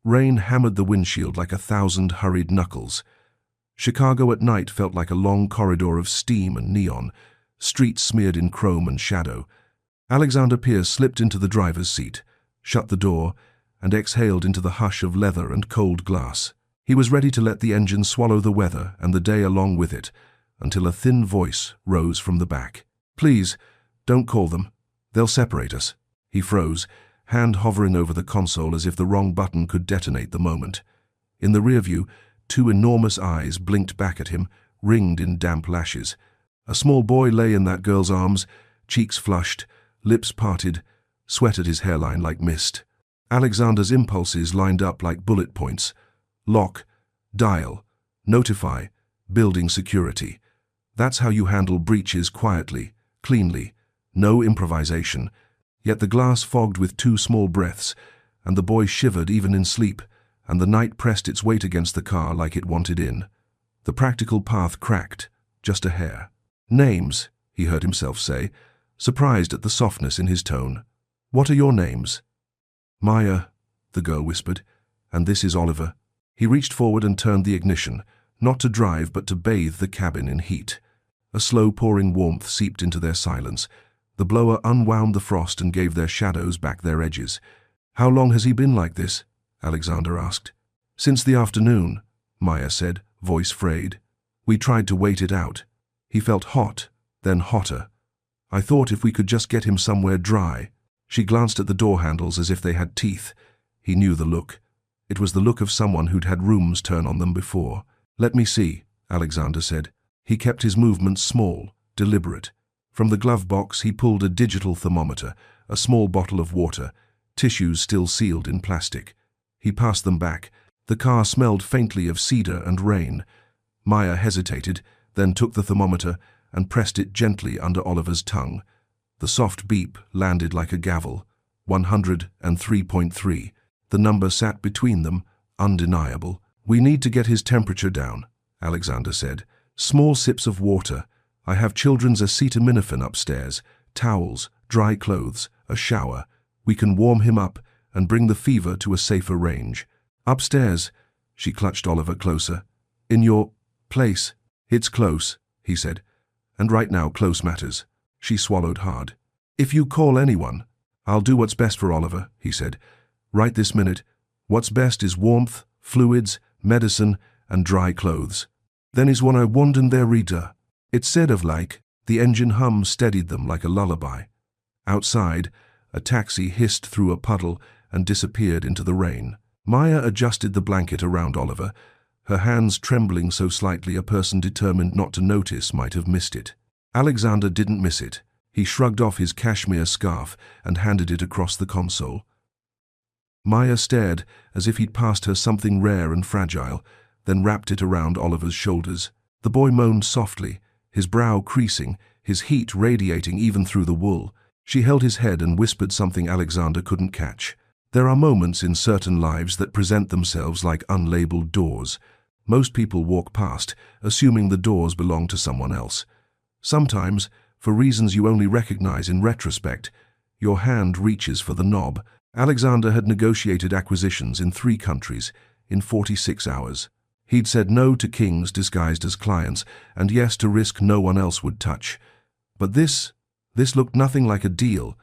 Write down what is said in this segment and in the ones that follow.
Rain hammered the windshield like 1,000 hurried knuckles. Chicago at night felt like a long corridor of steam and neon, streets smeared in chrome and shadow. Alexander Pierce slipped into the driver's seat, shut the door, and exhaled into the hush of leather and cold glass. He was ready to let the engine swallow the weather and the day along with it, until a thin voice rose from the back. "Please, don't call them. They'll separate us." He froze, hand hovering over the console as if the wrong button could detonate the moment. In the rearview, 2 enormous eyes blinked back at him, ringed in damp lashes. A small boy lay in that girl's arms, cheeks flushed, lips parted, sweat at his hairline like mist. Alexander's impulses lined up like bullet points. Lock, dial, notify, building security. That's how you handle breaches quietly, cleanly, no improvisation. Yet the glass fogged with 2 small breaths, and the boy shivered even in sleep, and the night pressed its weight against the car like it wanted in. The practical path cracked, just a hair. "Names," he heard himself say, surprised at the softness in his tone. "What are your names?" "Maya," the girl whispered, "and this is Oliver." He reached forward and turned the ignition, not to drive but to bathe the cabin in heat. A slow pouring warmth seeped into their silence. The blower unwound the frost and gave their shadows back their edges. "How long has he been like this?" Alexander asked. "Since the afternoon," Maya said, voice frayed. "We tried to wait it out. He felt hot, then hotter. I thought if we could just get him somewhere dry." She glanced at the door handles as if they had teeth. He knew the look. It was the look of someone who'd had rooms turn on them before. "Let me see," Alexander said. He kept his movements small, deliberate. From the glove box he pulled a digital thermometer, a small bottle of water, tissues still sealed in plastic. He passed them back. The car smelled faintly of cedar and rain. Maya hesitated, then took the thermometer and pressed it gently under Oliver's tongue. The soft beep landed like a gavel. 103.3. The number sat between them, undeniable. "We need to get his temperature down," Alexander said. "Small sips of water. I have children's acetaminophen upstairs, towels, dry clothes, a shower. We can warm him up and bring the fever to a safer range." "Upstairs," she clutched Oliver closer. "In your place." "It's close," he said. "And right now close matters." She swallowed hard. "If you call anyone, I'll do what's best for Oliver," he said. "Right this minute, what's best is warmth, fluids, medicine, and dry clothes. Then is when I wanden their reader." It said of like, the engine hum steadied them like a lullaby. Outside, a taxi hissed through a puddle and disappeared into the rain. Maya adjusted the blanket around Oliver, her hands trembling so slightly a person determined not to notice might have missed it. Alexander didn't miss it. He shrugged off his cashmere scarf and handed it across the console. Maya stared as if he'd passed her something rare and fragile, then wrapped it around Oliver's shoulders. The boy moaned softly, his brow creasing, his heat radiating even through the wool. She held his head and whispered something Alexander couldn't catch. There are moments in certain lives that present themselves like unlabeled doors. Most people walk past, assuming the doors belong to someone else. Sometimes, for reasons you only recognize in retrospect, your hand reaches for the knob. Alexander had negotiated acquisitions in 3 countries in 46 hours. He'd said no to kings disguised as clients, and yes to risk no one else would touch. But this looked nothing like a deal.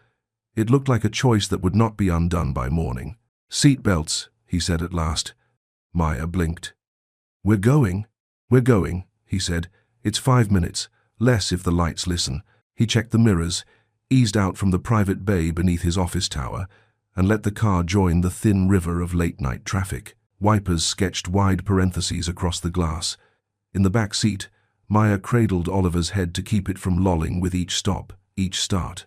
It looked like a choice that would not be undone by morning. "Seat belts," he said at last. Maya blinked. We're going," he said. "It's 5 minutes, less if the lights listen." He checked the mirrors, eased out from the private bay beneath his office tower, and let the car join the thin river of late-night traffic. Wipers sketched wide parentheses across the glass. In the back seat, Maya cradled Oliver's head to keep it from lolling with each stop, each start.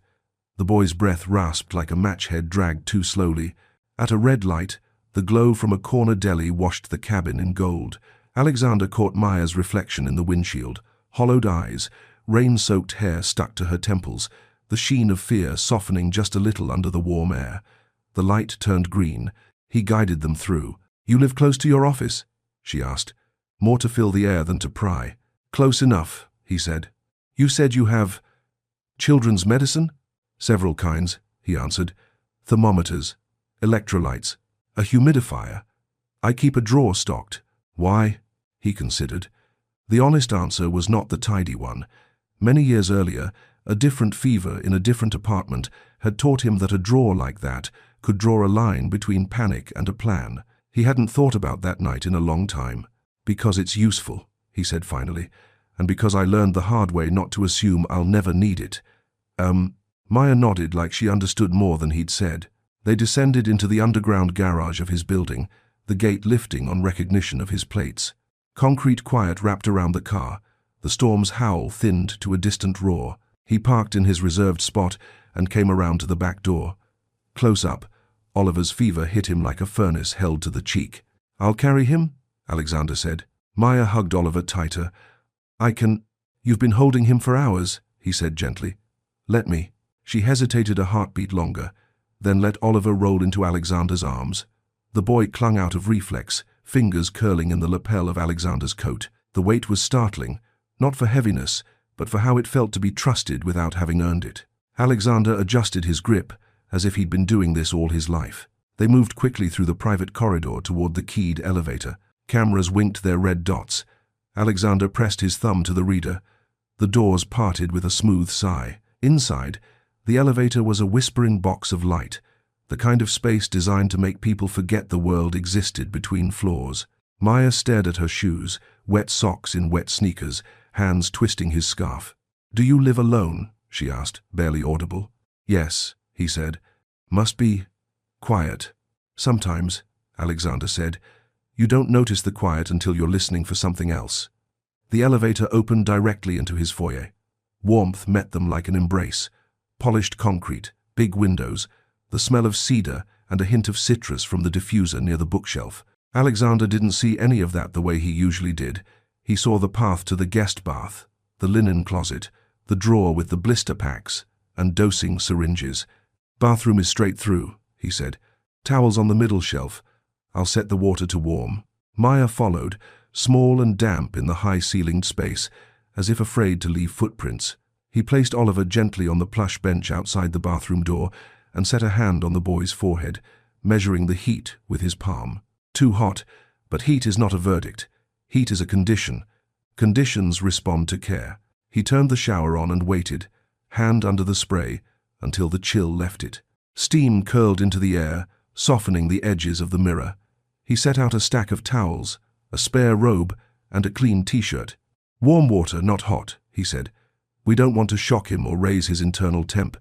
The boy's breath rasped like a match head dragged too slowly. At a red light, the glow from a corner deli washed the cabin in gold. Alexander caught Maya's reflection in the windshield. Hollowed eyes, rain-soaked hair stuck to her temples, the sheen of fear softening just a little under the warm air. The light turned green. He guided them through. "You live close to your office?" she asked, more to fill the air than to pry. "Close enough," he said. "You said you have children's medicine?" "Several kinds," he answered. "Thermometers, electrolytes, a humidifier." I keep a drawer stocked. Why? He considered. The honest answer was not the tidy one. Many years earlier, a different fever in a different apartment had taught him that a drawer like that could draw a line between panic and a plan. He hadn't thought about that night in a long time. Because it's useful, he said finally, and because I learned the hard way not to assume I'll never need it. Maya nodded like she understood more than he'd said. They descended into the underground garage of his building, the gate lifting on recognition of his plates. Concrete quiet wrapped around the car. The storm's howl thinned to a distant roar. He parked in his reserved spot and came around to the back door. Close up, Oliver's fever hit him like a furnace held to the cheek. I'll carry him, Alexander said. Maya hugged Oliver tighter. You've been holding him for hours, he said gently. Let me. She hesitated a heartbeat longer, then let Oliver roll into Alexander's arms. The boy clung out of reflex, fingers curling in the lapel of Alexander's coat. The weight was startling, not for heaviness, but for how it felt to be trusted without having earned it. Alexander adjusted his grip, as if he'd been doing this all his life. They moved quickly through the private corridor toward the keyed elevator. Cameras winked their red dots. Alexander pressed his thumb to the reader. The doors parted with a smooth sigh. Inside, the elevator was a whispering box of light, the kind of space designed to make people forget the world existed between floors. Maya stared at her shoes, wet socks in wet sneakers, hands twisting his scarf. Do you live alone? She asked, barely audible. Yes, he said. Must be quiet. Sometimes, Alexander said. You don't notice the quiet until you're listening for something else. The elevator opened directly into his foyer. Warmth met them like an embrace. Polished concrete, big windows, the smell of cedar and a hint of citrus from the diffuser near the bookshelf. Alexander didn't see any of that the way he usually did. He saw the path to the guest bath, the linen closet, the drawer with the blister packs and dosing syringes. Bathroom is straight through, he said. Towels on the middle shelf. I'll set the water to warm. Maya followed, small and damp in the high-ceilinged space, as if afraid to leave footprints. He placed Oliver gently on the plush bench outside the bathroom door and set a hand on the boy's forehead, measuring the heat with his palm. Too hot, but heat is not a verdict. Heat is a condition. Conditions respond to care. He turned the shower on and waited, hand under the spray, until the chill left it. Steam curled into the air, softening the edges of the mirror. He set out a stack of towels, a spare robe, and a clean t-shirt. Warm water, not hot, he said. We don't want to shock him or raise his internal temp.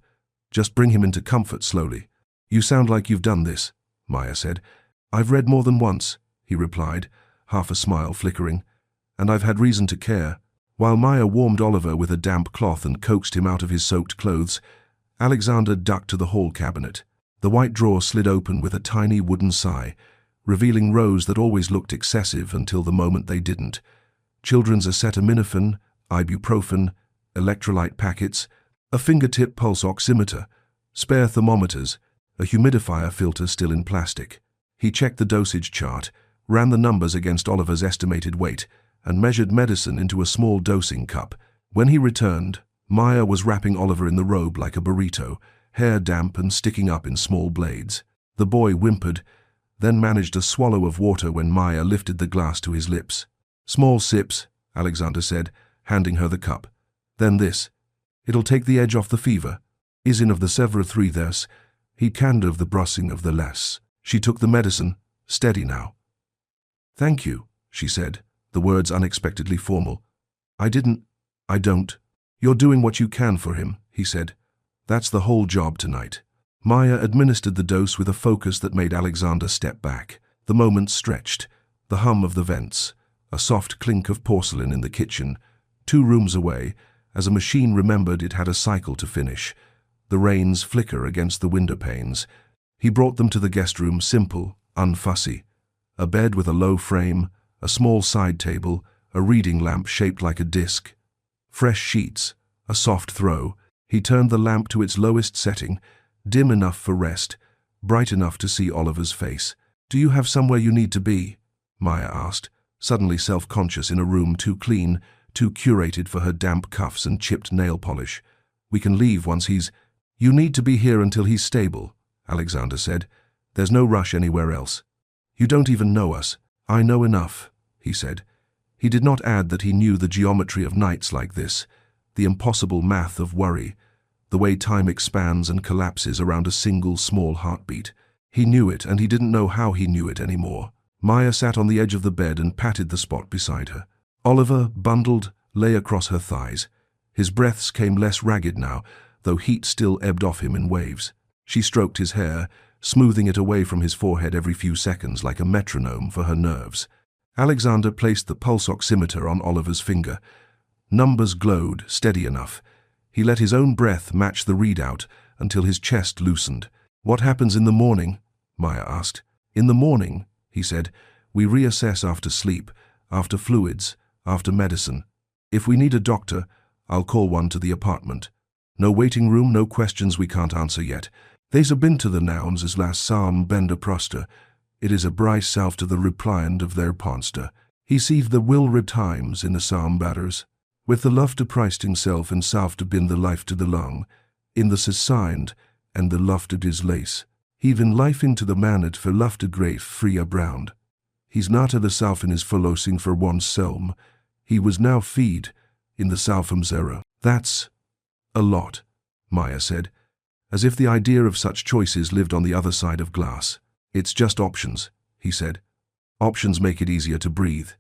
Just bring him into comfort slowly. You sound like you've done this, Maya said. I've read more than once, he replied, half a smile flickering. And I've had reason to care. While Maya warmed Oliver with a damp cloth and coaxed him out of his soaked clothes, Alexander ducked to the hall cabinet. The white drawer slid open with a tiny wooden sigh, revealing rows that always looked excessive until the moment they didn't. Children's acetaminophen, ibuprofen, electrolyte packets, a fingertip pulse oximeter, spare thermometers, a humidifier filter still in plastic. He checked the dosage chart, ran the numbers against Oliver's estimated weight, and measured medicine into a small dosing cup. When he returned, Maya was wrapping Oliver in the robe like a burrito, hair damp and sticking up in small blades. The boy whimpered, then managed a swallow of water when Maya lifted the glass to his lips. Small sips, Alexander said, handing her the cup. Then this. It'll take the edge off the fever. Isin of the Sevra 3 this. He canned of the brussing of the less. She took the medicine, steady now. Thank you, she said, the words unexpectedly formal. I don't. You're doing what you can for him, he said. That's the whole job tonight. Maya administered the dose with a focus that made Alexander step back. The moment stretched, the hum of the vents, a soft clink of porcelain in the kitchen, 2 rooms away, as a machine remembered it had a cycle to finish. The rains flicker against the window panes. He brought them to the guest room, simple, unfussy. A bed with a low frame, a small side table, a reading lamp shaped like a disc. Fresh sheets, a soft throw. He turned the lamp to its lowest setting, dim enough for rest, bright enough to see Oliver's face. Do you have somewhere you need to be? Maya asked, suddenly self-conscious in a room too clean, too curated for her damp cuffs and chipped nail polish. We can leave once he's... You need to be here until he's stable, Alexander said. There's no rush anywhere else. You don't even know us. I know enough, he said. He did not add that he knew the geometry of nights like this, the impossible math of worry, the way time expands and collapses around a single small heartbeat. He knew it, and he didn't know how he knew it anymore. Maya sat on the edge of the bed and patted the spot beside her. Oliver, bundled, lay across her thighs. His breaths came less ragged now, though heat still ebbed off him in waves. She stroked his hair, smoothing it away from his forehead every few seconds like a metronome for her nerves. Alexander placed the pulse oximeter on Oliver's finger. Numbers glowed, steady enough. He let his own breath match the readout until his chest loosened. "What happens in the morning?" Maya asked. "In the morning," he said, "we reassess after sleep, after fluids, after medicine. If we need a doctor, I'll call one to the apartment. No waiting room, no questions we can't answer yet. These have been to the nouns as last psalm bender proster. It is a bryce south to the repliand of their ponster. He seeth the will times in the psalm batters. With the love to Christ himself and south to bin the life to the lung, in the signed, and the lufted his lace. Even life into the manet for lufted grave free abround. He's not a the south in his fellowsing for one selm. He was now feed in the southam zera. That's a lot, Maya said, as if the idea of such choices lived on the other side of glass. It's just options, he said. Options make it easier to breathe.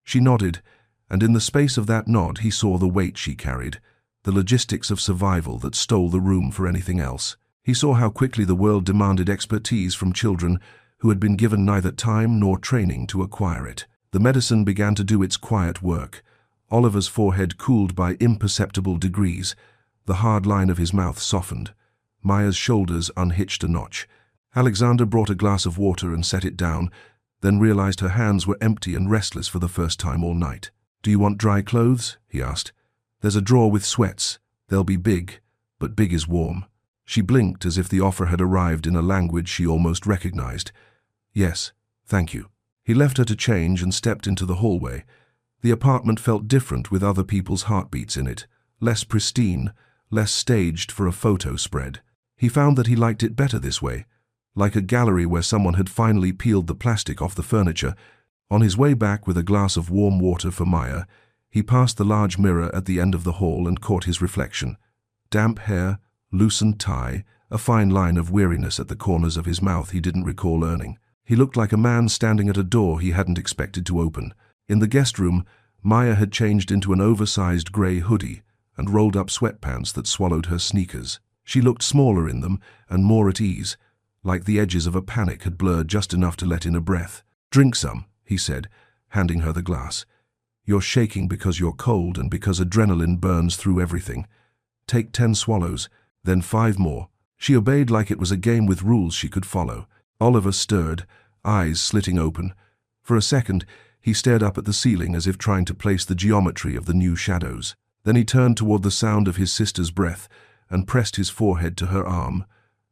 She nodded, and in the space of that nod he saw the weight she carried, the logistics of survival that stole the room for anything else. He saw how quickly the world demanded expertise from children who had been given neither time nor training to acquire it. The medicine began to do its quiet work. Oliver's forehead cooled by imperceptible degrees. The hard line of his mouth softened. Maya's shoulders unhitched a notch. Alexander brought a glass of water and set it down, then realized her hands were empty and restless for the first time all night. "Do you want dry clothes?" he asked. "There's a drawer with sweats. They'll be big, but big is warm." She blinked as if the offer had arrived in a language she almost recognized. "Yes, thank you." He left her to change and stepped into the hallway. The apartment felt different with other people's heartbeats in it, less pristine, less staged for a photo spread. He found that he liked it better this way, like a gallery where someone had finally peeled the plastic off the furniture. On his way back with a glass of warm water for Maya, he passed the large mirror at the end of the hall and caught his reflection. Damp hair, loosened tie, a fine line of weariness at the corners of his mouth he didn't recall earning. He looked like a man standing at a door he hadn't expected to open. In the guest room, Maya had changed into an oversized grey hoodie and rolled-up sweatpants that swallowed her sneakers. She looked smaller in them and more at ease, like the edges of a panic had blurred just enough to let in a breath. "Drink some," he said, handing her the glass. "You're shaking because you're cold and because adrenaline burns through everything. Take 10 swallows, then 5 more." She obeyed like it was a game with rules she could follow. Oliver stirred, eyes slitting open. For a second, he stared up at the ceiling as if trying to place the geometry of the new shadows. Then he turned toward the sound of his sister's breath and pressed his forehead to her arm,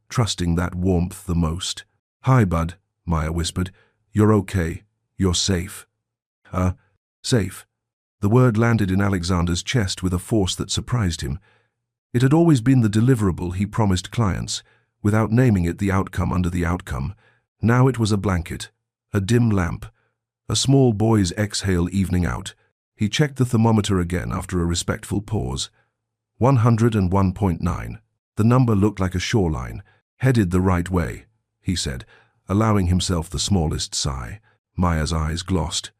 trusting that warmth the most. "Hi, bud," Maya whispered. "You're okay. You're safe." Safe. The word landed in Alexander's chest with a force that surprised him. It had always been the deliverable he promised clients, without naming it the outcome under the outcome. Now it was a blanket, a dim lamp, a small boy's exhale evening out. He checked the thermometer again after a respectful pause. 101.9. The number looked like a shoreline. "Headed the right way," he said, allowing himself the smallest sigh. Maya's eyes glossed.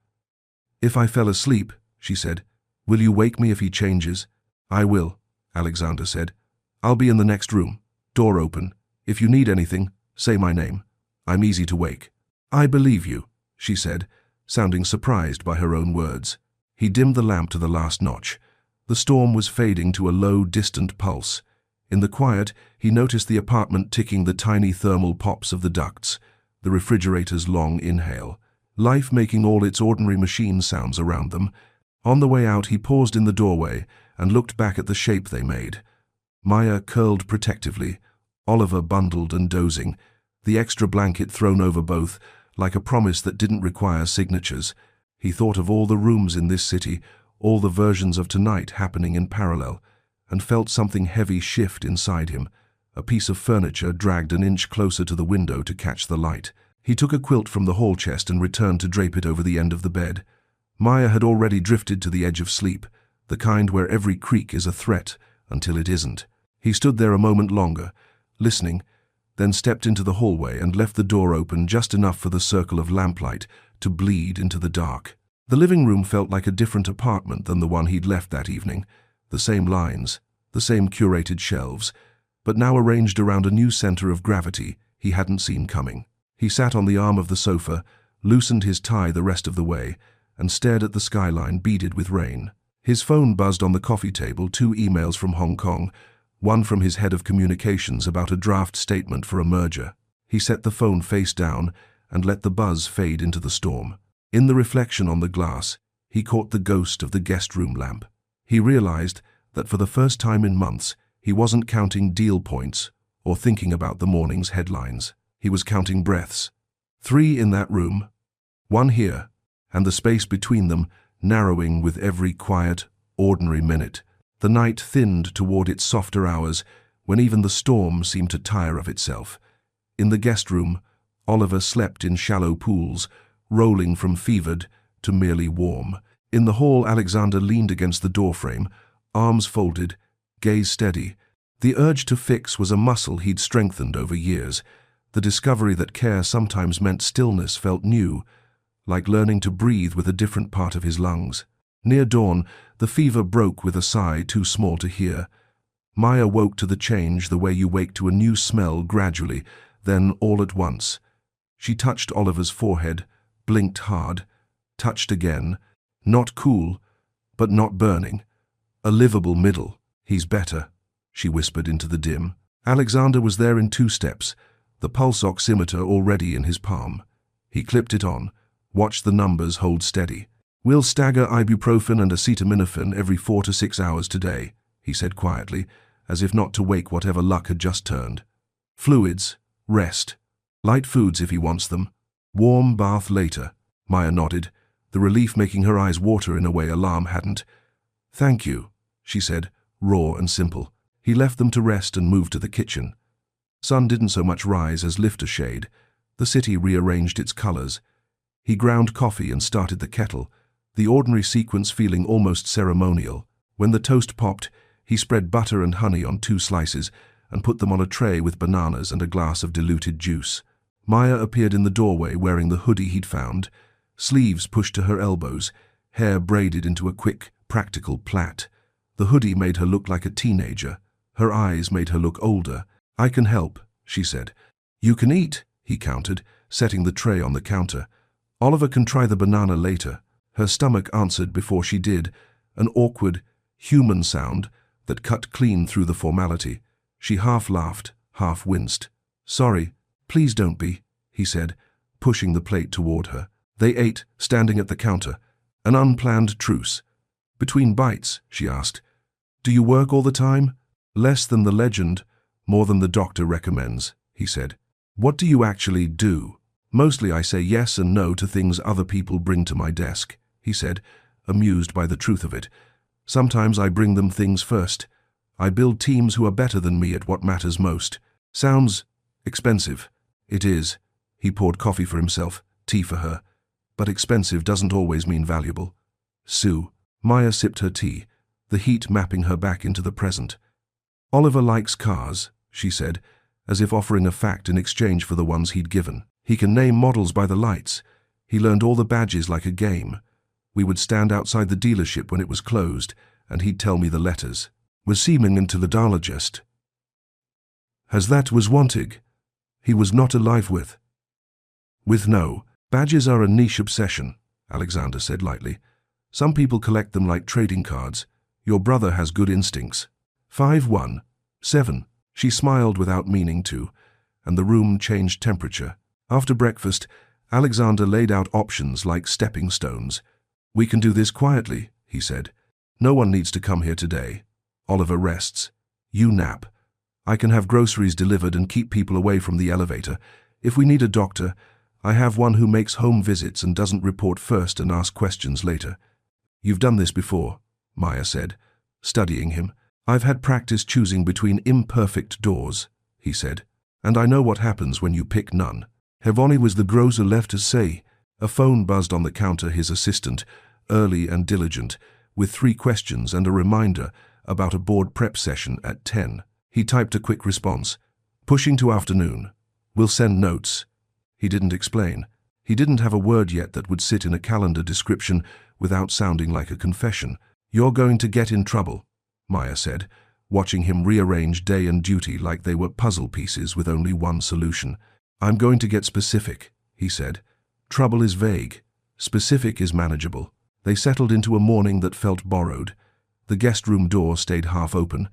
"If I fell asleep," she said, "will you wake me if he changes?" "I will," Alexander said. "I'll be in the next room. Door open. If you need anything, say my name. I'm easy to wake." "I believe you," she said, sounding surprised by her own words. He dimmed the lamp to the last notch. The storm was fading to a low, distant pulse. In the quiet, he noticed the apartment ticking the tiny thermal pops of the ducts, the refrigerator's long inhale. Life making all its ordinary machine sounds around them. On the way out, he paused in the doorway and looked back at the shape they made. Maya curled protectively, Oliver bundled and dozing, the extra blanket thrown over both, like a promise that didn't require signatures. He thought of all the rooms in this city, all the versions of tonight happening in parallel, and felt something heavy shift inside him. A piece of furniture dragged an inch closer to the window to catch the light. He took a quilt from the hall chest and returned to drape it over the end of the bed. Maya had already drifted to the edge of sleep, the kind where every creak is a threat until it isn't. He stood there a moment longer, listening, then stepped into the hallway and left the door open just enough for the circle of lamplight to bleed into the dark. The living room felt like a different apartment than the one he'd left that evening. The same lines, the same curated shelves, but now arranged around a new center of gravity he hadn't seen coming. He sat on the arm of the sofa, loosened his tie the rest of the way, and stared at the skyline beaded with rain. His phone buzzed on the coffee table, 2 emails from Hong Kong, one from his head of communications about a draft statement for a merger. He set the phone face down and let the buzz fade into the storm. In the reflection on the glass, he caught the ghost of the guest room lamp. He realized that for the first time in months, he wasn't counting deal points or thinking about the morning's headlines. He was counting breaths. 3 in that room, 1 here, and the space between them narrowing with every quiet, ordinary minute. The night thinned toward its softer hours when even the storm seemed to tire of itself. In the guest room, Oliver slept in shallow pools, rolling from fevered to merely warm. In the hall, Alexander leaned against the doorframe, arms folded, gaze steady. The urge to fix was a muscle he'd strengthened over years. The discovery that care sometimes meant stillness felt new, like learning to breathe with a different part of his lungs. Near dawn, the fever broke with a sigh too small to hear. Maya woke to the change the way you wake to a new smell gradually, then all at once. She touched Oliver's forehead, blinked hard, touched again. Not cool, but not burning. A livable middle. He's better, she whispered into the dim. Alexander was there in 2 steps, the pulse oximeter already in his palm. He clipped it on, watched the numbers hold steady. We'll stagger ibuprofen and acetaminophen every 4 to 6 hours today, he said quietly, as if not to wake whatever luck had just turned. Fluids, rest, light foods if he wants them, warm bath later. Maya nodded, the relief making her eyes water in a way alarm hadn't. Thank you, she said, raw and simple. He left them to rest and moved to the kitchen. Sun didn't so much rise as lift a shade. The city rearranged its colors. He ground coffee and started the kettle, the ordinary sequence feeling almost ceremonial. When the toast popped, he spread butter and honey on 2 slices and put them on a tray with bananas and a glass of diluted juice. Maya appeared in the doorway wearing the hoodie he'd found, sleeves pushed to her elbows, hair braided into a quick, practical plait. The hoodie made her look like a teenager. Her eyes made her look older. I can help, she said. You can eat, he countered, setting the tray on the counter. Oliver can try the banana later. Her stomach answered before she did, an awkward, human sound that cut clean through the formality. She half laughed, half winced. Sorry, please don't be, he said, pushing the plate toward her. They ate, standing at the counter. An unplanned truce. Between bites, she asked. Do you work all the time? Less than the legend, more than the doctor recommends, he said. What do you actually do? Mostly I say yes and no to things other people bring to my desk, he said, amused by the truth of it. Sometimes I bring them things first. I build teams who are better than me at what matters most. Sounds expensive. It is. He poured coffee for himself, tea for her. But expensive doesn't always mean valuable. Sue. Maya sipped her tea, the heat mapping her back into the present. Oliver likes cars, she said, as if offering a fact in exchange for the ones he'd given. He can name models by the lights. He learned all the badges like a game. We would stand outside the dealership when it was closed, and he'd tell me the letters. Was seeming into the dolologist. As that was wanting. He was not alive with. With no. Badges are a niche obsession, Alexander said lightly. Some people collect them like trading cards. Your brother has good instincts. 5-1-7. She smiled without meaning to, and the room changed temperature. After breakfast, Alexander laid out options like stepping stones. We can do this quietly, he said. No one needs to come here today. Oliver rests. You nap. I can have groceries delivered and keep people away from the elevator. If we need a doctor, I have one who makes home visits and doesn't report first and ask questions later. You've done this before, Maya said, studying him. I've had practice choosing between imperfect doors, he said, and I know what happens when you pick none. Have only was the grocer left to say. A phone buzzed on the counter, his assistant, early and diligent, with 3 questions and a reminder about a board prep session at 10. He typed a quick response. Pushing to afternoon. We'll send notes. He didn't explain. He didn't have a word yet that would sit in a calendar description without sounding like a confession. You're going to get in trouble, Maya said, watching him rearrange day and duty like they were puzzle pieces with only one solution. I'm going to get specific, he said. Trouble is vague. Specific is manageable. They settled into a morning that felt borrowed. The guest room door stayed half open.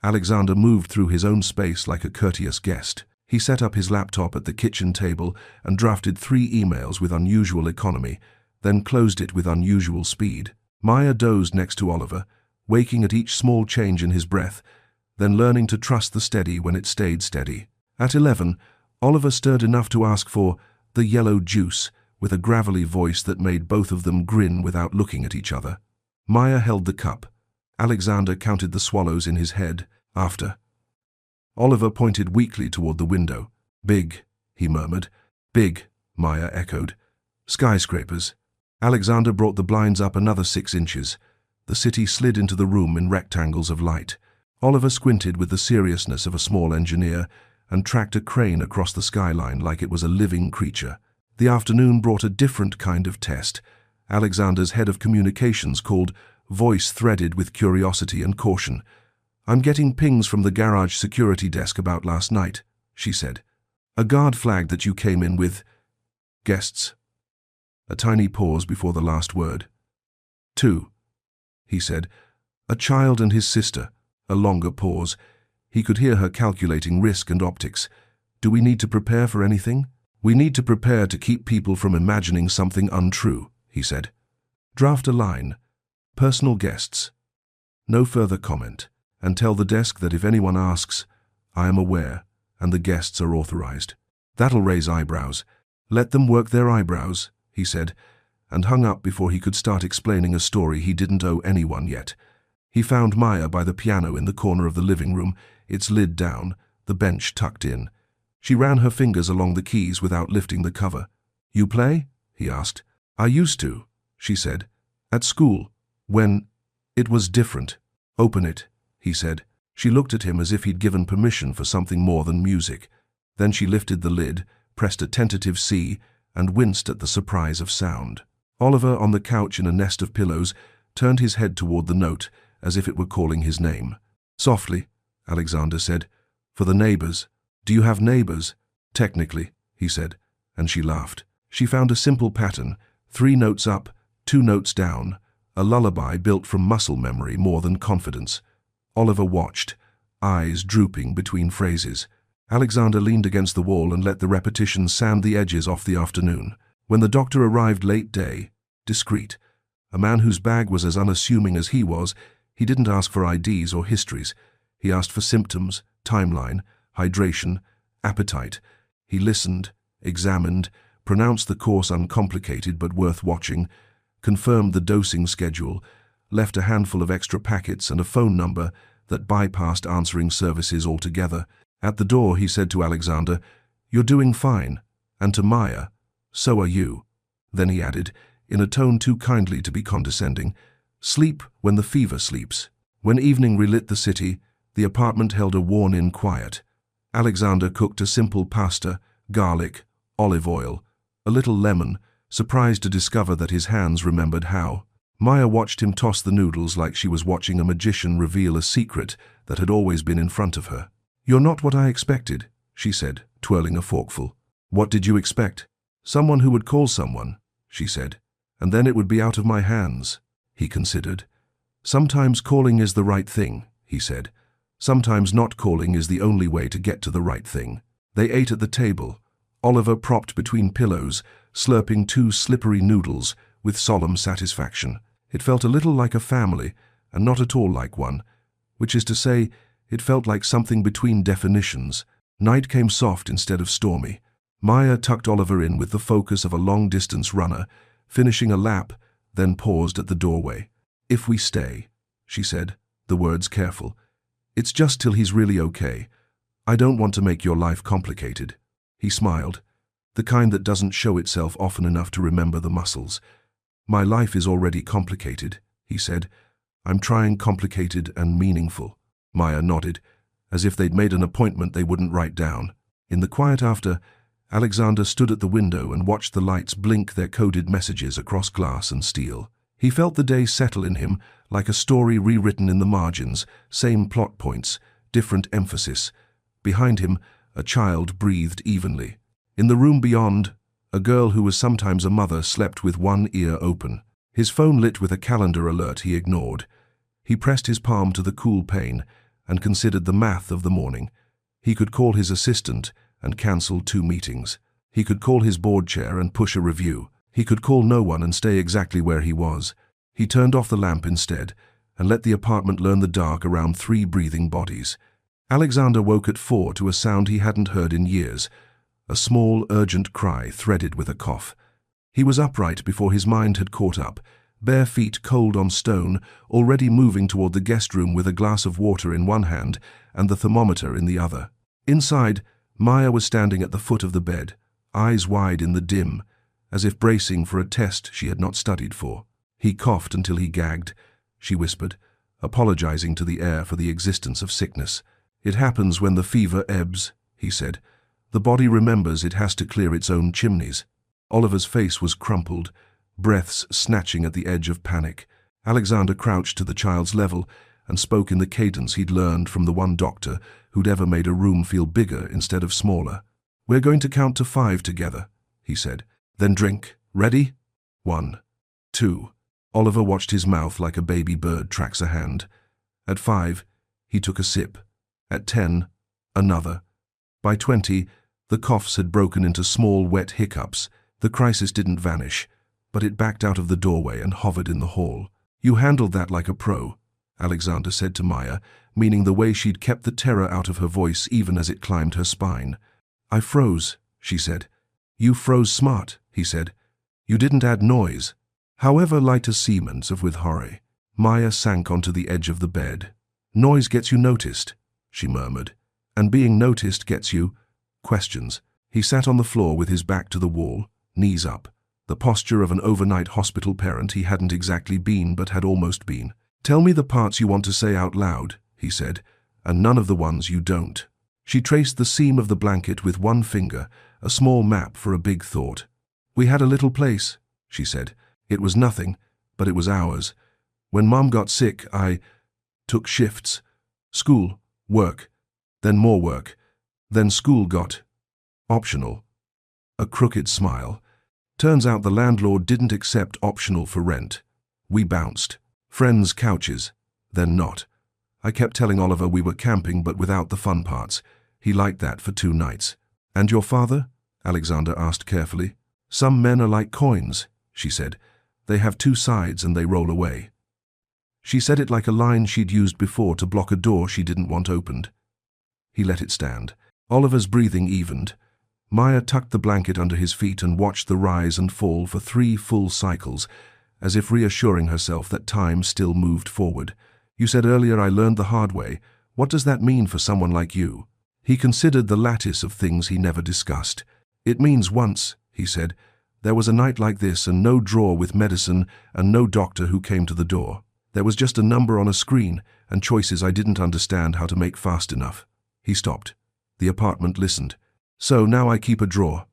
Alexander moved through his own space like a courteous guest. He set up his laptop at the kitchen table and drafted 3 emails with unusual economy, then closed it with unusual speed. Maya dozed next to Oliver, waking at each small change in his breath, then learning to trust the steady when it stayed steady. At 11, Oliver stirred enough to ask for the yellow juice with a gravelly voice that made both of them grin without looking at each other. Maya held the cup. Alexander counted the swallows in his head. After. Oliver pointed weakly toward the window. Big, he murmured. Big, Maya echoed. Skyscrapers. Alexander brought the blinds up another 6 inches. The city slid into the room in rectangles of light. Oliver squinted with the seriousness of a small engineer and tracked a crane across the skyline like it was a living creature. The afternoon brought a different kind of test. Alexander's head of communications called, voice threaded with curiosity and caution. I'm getting pings from the garage security desk about last night, she said. A guard flagged that you came in with guests. A tiny pause before the last word. 2, he said. A child and his sister. A longer pause. He could hear her calculating risk and optics. Do we need to prepare for anything? We need to prepare to keep people from imagining something untrue, he said. Draft a line. Personal guests. No further comment. And tell the desk that if anyone asks, I am aware, and the guests are authorized. That'll raise eyebrows. Let them work their eyebrows, he said, and hung up before he could start explaining a story he didn't owe anyone yet. He found Maya by the piano in the corner of the living room, its lid down, the bench tucked in. She ran her fingers along the keys without lifting the cover. You play? He asked. I used to, she said. At school. When it was different. Open it, he said. She looked at him as if he'd given permission for something more than music. Then she lifted the lid, pressed a tentative C, and winced at the surprise of sound. Oliver, on the couch in a nest of pillows, turned his head toward the note, as if it were calling his name. Softly, Alexander said. For the neighbors. Do you have neighbors? Technically, he said, and she laughed. She found a simple pattern, 3 notes up, 2 notes down, a lullaby built from muscle memory more than confidence. Oliver watched, eyes drooping between phrases. Alexander leaned against the wall and let the repetition sand the edges off the afternoon. When the doctor arrived late day, discreet, a man whose bag was as unassuming as he was, he didn't ask for IDs or histories. He asked for symptoms, timeline, hydration, appetite. He listened, examined, pronounced the course uncomplicated but worth watching, confirmed the dosing schedule, left a handful of extra packets and a phone number that bypassed answering services altogether. At the door, he said to Alexander, You're doing fine, and to Maya, so are you. Then he added, in a tone too kindly to be condescending, Sleep when the fever sleeps. When evening relit the city, the apartment held a worn-in quiet. Alexander cooked a simple pasta, garlic, olive oil, a little lemon, surprised to discover that his hands remembered how. Maya watched him toss the noodles like she was watching a magician reveal a secret that had always been in front of her. You're not what I expected, she said, twirling a forkful. What did you expect? Someone who would call someone, she said, and then it would be out of my hands, he considered. Sometimes calling is the right thing, he said. Sometimes not calling is the only way to get to the right thing. They ate at the table, Oliver propped between pillows, slurping 2 slippery noodles with solemn satisfaction. It felt a little like a family, and not at all like one, which is to say, it felt like something between definitions. Night came soft instead of stormy. Maya tucked Oliver in with the focus of a long-distance runner, finishing a lap, then paused at the doorway. If we stay, she said, the words careful. It's just till he's really okay. I don't want to make your life complicated. He smiled. The kind that doesn't show itself often enough to remember the muscles. My life is already complicated, he said. I'm trying complicated and meaningful. Maya nodded, as if they'd made an appointment they wouldn't write down. In the quiet after, Alexander stood at the window and watched the lights blink their coded messages across glass and steel. He felt the day settle in him like a story rewritten in the margins, same plot points, different emphasis. Behind him, a child breathed evenly. In the room beyond, a girl who was sometimes a mother slept with one ear open. His phone lit with a calendar alert he ignored. He pressed his palm to the cool pane and considered the math of the morning. He could call his assistant and cancel 2 meetings. He could call his board chair and push a review. He could call no one and stay exactly where he was. He turned off the lamp instead and let the apartment learn the dark around 3 breathing bodies. Alexander woke at 4 to a sound he hadn't heard in years, a small, urgent cry threaded with a cough. He was upright before his mind had caught up, bare feet cold on stone, already moving toward the guest room with a glass of water in one hand and the thermometer in the other. Inside, Maya was standing at the foot of the bed, eyes wide in the dim, as if bracing for a test she had not studied for. He coughed until he gagged, she whispered, apologizing to the air for the existence of sickness. It happens when the fever ebbs, he said. The body remembers it has to clear its own chimneys. Oliver's face was crumpled, breaths snatching at the edge of panic. Alexander crouched to the child's level and spoke in the cadence he'd learned from the one doctor who'd ever made a room feel bigger instead of smaller. We're going to count to 5 together, he said. Then drink. Ready? 1, 2. Oliver watched his mouth like a baby bird tracks a hand. At 5, he took a sip. At 10, another. By 20, the coughs had broken into small, wet hiccups. The crisis didn't vanish, but it backed out of the doorway and hovered in the hall. You handled that like a pro, Alexander said to Maya, meaning the way she'd kept the terror out of her voice even as it climbed her spine. I froze, she said. You froze smart, he said. You didn't add noise. However light a Siemens of with horror. Maya sank onto the edge of the bed. Noise gets you noticed, she murmured. And being noticed gets you questions. He sat on the floor with his back to the wall, knees up, the posture of an overnight hospital parent he hadn't exactly been but had almost been. Tell me the parts you want to say out loud, he said, and none of the ones you don't. She traced the seam of the blanket with one finger, a small map for a big thought. We had a little place, she said. It was nothing, but it was ours. When Mom got sick, I took shifts. School, work, then more work. Then school got optional. A crooked smile. Turns out the landlord didn't accept optional for rent. We bounced. Friends' couches, then not. I kept telling Oliver we were camping but without the fun parts. He liked that for 2 nights. And your father? Alexander asked carefully. Some men are like coins, she said. They have 2 sides and they roll away. She said it like a line she'd used before to block a door she didn't want opened. He let it stand. Oliver's breathing evened. Maya tucked the blanket under his feet and watched the rise and fall for 3 full cycles, as if reassuring herself that time still moved forward. You said earlier I learned the hard way. What does that mean for someone like you? He considered the lattice of things he never discussed. It means once, he said, there was a night like this and no drawer with medicine and no doctor who came to the door. There was just a number on a screen and choices I didn't understand how to make fast enough. He stopped. The apartment listened. So now I keep a drawer.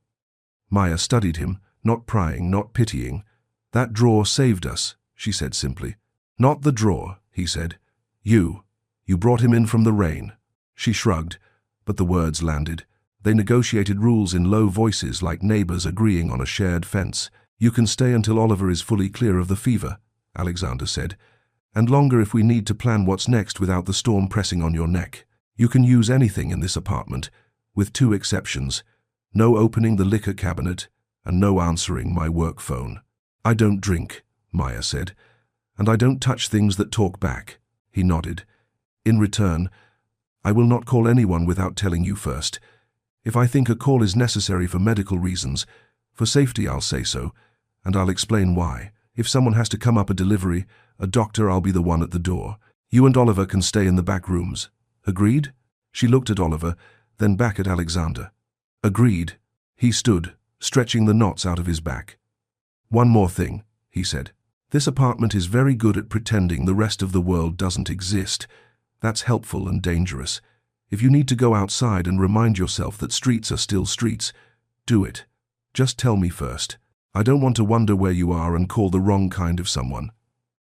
Maya studied him, not prying, not pitying. That drawer saved us, she said simply. Not the drawer, he said. You. You brought him in from the rain. She shrugged, but the words landed. They negotiated rules in low voices like neighbors agreeing on a shared fence. You can stay until Oliver is fully clear of the fever, Alexander said, and longer if we need to plan what's next without the storm pressing on your neck. You can use anything in this apartment, with 2 exceptions. No opening the liquor cabinet and no answering my work phone. I don't drink, Maya said, and I don't touch things that talk back. He nodded. In return, I will not call anyone without telling you first. If I think a call is necessary for medical reasons, for safety I'll say so, and I'll explain why. If someone has to come up a delivery, a doctor, I'll be the one at the door. You and Oliver can stay in the back rooms. Agreed? She looked at Oliver, then back at Alexander. Agreed. He stood, stretching the knots out of his back. "One more thing," he said. "This apartment is very good at pretending the rest of the world doesn't exist. That's helpful and dangerous. If you need to go outside and remind yourself that streets are still streets, do it. Just tell me first. I don't want to wonder where you are and call the wrong kind of someone."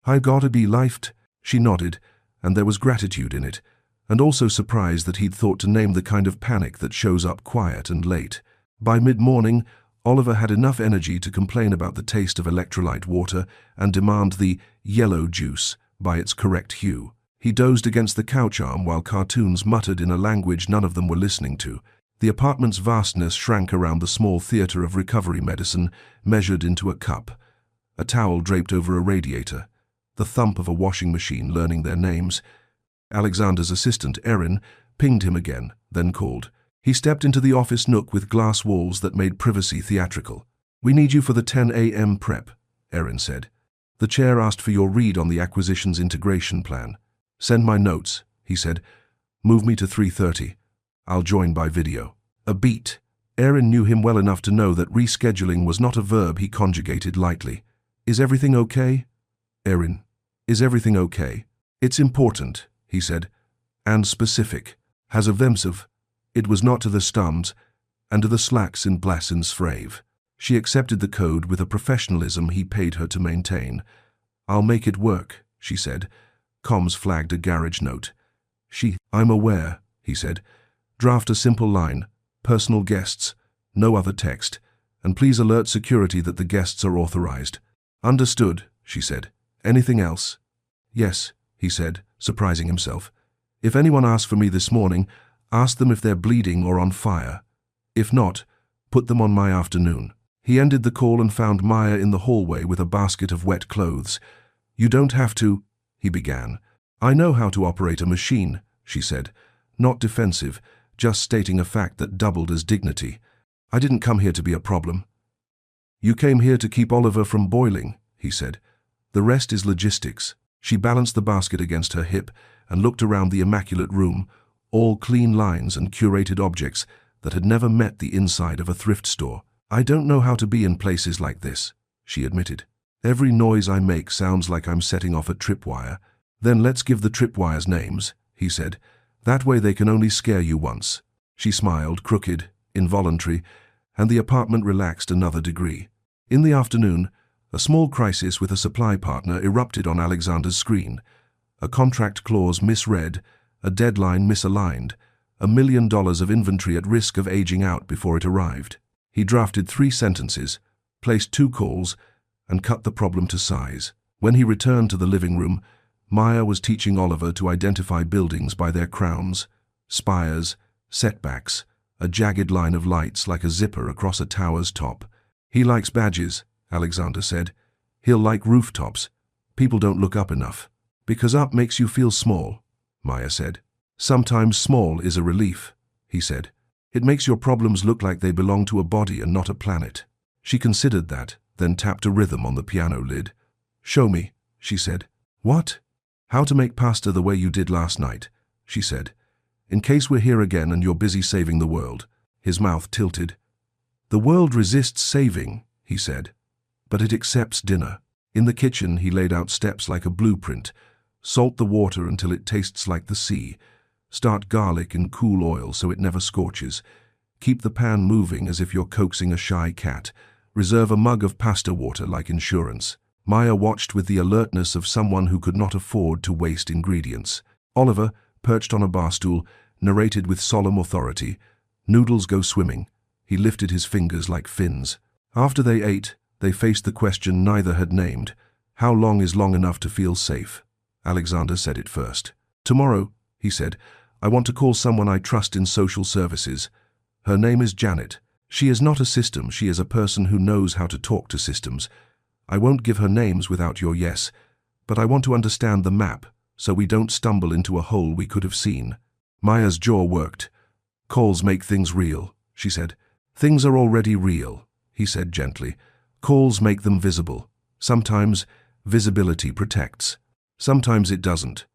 "I gotta be lifed," she nodded, and there was gratitude in it, and also surprise that he'd thought to name the kind of panic that shows up quiet and late. By mid-morning, Oliver had enough energy to complain about the taste of electrolyte water and demand the yellow juice by its correct hue. He dozed against the couch arm while cartoons muttered in a language none of them were listening to. The apartment's vastness shrank around the small theater of recovery medicine, measured into a cup. A towel draped over a radiator. The thump of a washing machine learning their names. Alexander's assistant, Erin, pinged him again, then called. He stepped into the office nook with glass walls that made privacy theatrical. "We need you for the 10 a.m. prep," Erin said. "The chair asked for your read on the acquisitions integration plan." "Send my notes," he said. "Move me to 3:30. I'll join by video." A beat. Erin knew him well enough to know that rescheduling was not a verb he conjugated lightly. "Is everything okay?" "Erin, is everything okay?" "It's important," he said, "and specific. Has a vemsiv." It was not to the stums, and to the slacks in Blassen's frave. She accepted the code with a professionalism he paid her to maintain. "I'll make it work," she said. Comms flagged a garage note. "I'm aware," he said. "Draft a simple line. Personal guests. No other text. And please alert security that the guests are authorized." "Understood," she said. "Anything else?" "Yes," he said, surprising himself. "If anyone asks for me this morning, ask them if they're bleeding or on fire. If not, put them on my afternoon." He ended the call and found Maya in the hallway with a basket of wet clothes. "You don't have to," he began. "I know how to operate a machine," she said. Not defensive, just stating a fact that doubled as dignity. "I didn't come here to be a problem." "You came here to keep Oliver from boiling," he said. "The rest is logistics." She balanced the basket against her hip and looked around the immaculate room, all clean lines and curated objects that had never met the inside of a thrift store. "I don't know how to be in places like this," she admitted. "Every noise I make sounds like I'm setting off a tripwire." "Then let's give the tripwires names," he said. "That way they can only scare you once." She smiled, crooked, involuntary, and the apartment relaxed another degree. In the afternoon, a small crisis with a supply partner erupted on Alexander's screen. A contract clause misread, a deadline misaligned, $1 million of inventory at risk of aging out before it arrived. He drafted 3 sentences, placed 2 calls, and cut the problem to size. When he returned to the living room, Maya was teaching Oliver to identify buildings by their crowns, spires, setbacks, a jagged line of lights like a zipper across a tower's top. "He likes badges," Alexander said. "He'll like rooftops. People don't look up enough." "Because up makes you feel small," Maya said. "Sometimes small is a relief," he said. "It makes your problems look like they belong to a body and not a planet." She considered that, then tapped a rhythm on the piano lid. "Show me," she said. "What?" "How to make pasta the way you did last night," she said. "In case we're here again and you're busy saving the world." His mouth tilted. "The world resists saving," he said, "but it accepts dinner." In the kitchen, he laid out steps like a blueprint. Salt the water until it tastes like the sea. Start garlic in cool oil so it never scorches. Keep the pan moving as if you're coaxing a shy cat. Reserve a mug of pasta water like insurance. Maya watched with the alertness of someone who could not afford to waste ingredients. Oliver, perched on a bar stool, narrated with solemn authority. "Noodles go swimming." He lifted his fingers like fins. After they ate, they faced the question neither had named. "How long is long enough to feel safe?" Alexander said it first. "Tomorrow," he said, "I want to call someone I trust in social services. Her name is Janet. She is not a system, she is a person who knows how to talk to systems. I won't give her names without your yes, but I want to understand the map, so we don't stumble into a hole we could have seen." Maya's jaw worked. "Calls make things real," she said. "Things are already real," he said gently. "Calls make them visible. Sometimes visibility protects. Sometimes it doesn't.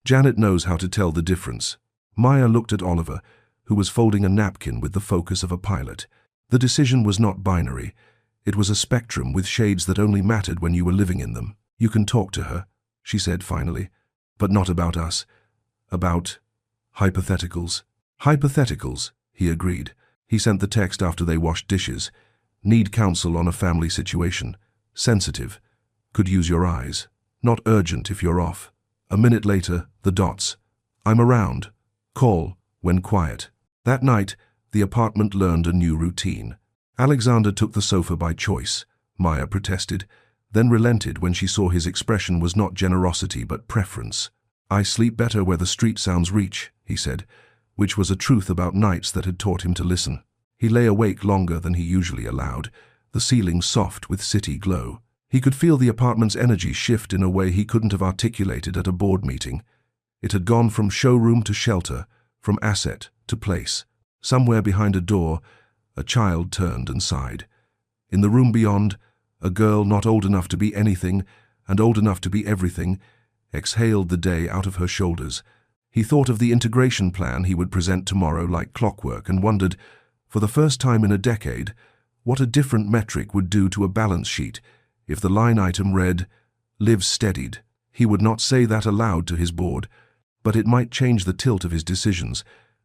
Janet knows how to tell the difference." Maya looked at Oliver, who was folding a napkin with the focus of a pilot. The decision was not binary. It was a spectrum with shades that only mattered when you were living in them. "You can talk to her," she said finally. "But not about us. About hypotheticals." "Hypotheticals," he agreed. He sent the text after they washed dishes. "Need counsel on a family situation. Sensitive. Could use your eyes. Not urgent if you're off." A minute later, the dots. "I'm around. Call when quiet." That night, the apartment learned a new routine. Alexander took the sofa by choice. Maya protested, then relented when she saw his expression was not generosity but preference. "I sleep better where the street sounds reach," he said, which was a truth about nights that had taught him to listen. He lay awake longer than he usually allowed, the ceiling soft with city glow. He could feel the apartment's energy shift in a way he couldn't have articulated at a board meeting. It had gone from showroom to shelter, from asset to place. Somewhere behind a door, a child turned and sighed. In the room beyond, a girl not old enough to be anything and old enough to be everything exhaled the day out of her shoulders. He thought of the integration plan he would present tomorrow like clockwork and wondered, for the first time in a decade, what a different metric would do to a balance sheet if the line item read, "Live steadied." He would not say that aloud to his board, but it might change the tilt of his decisions,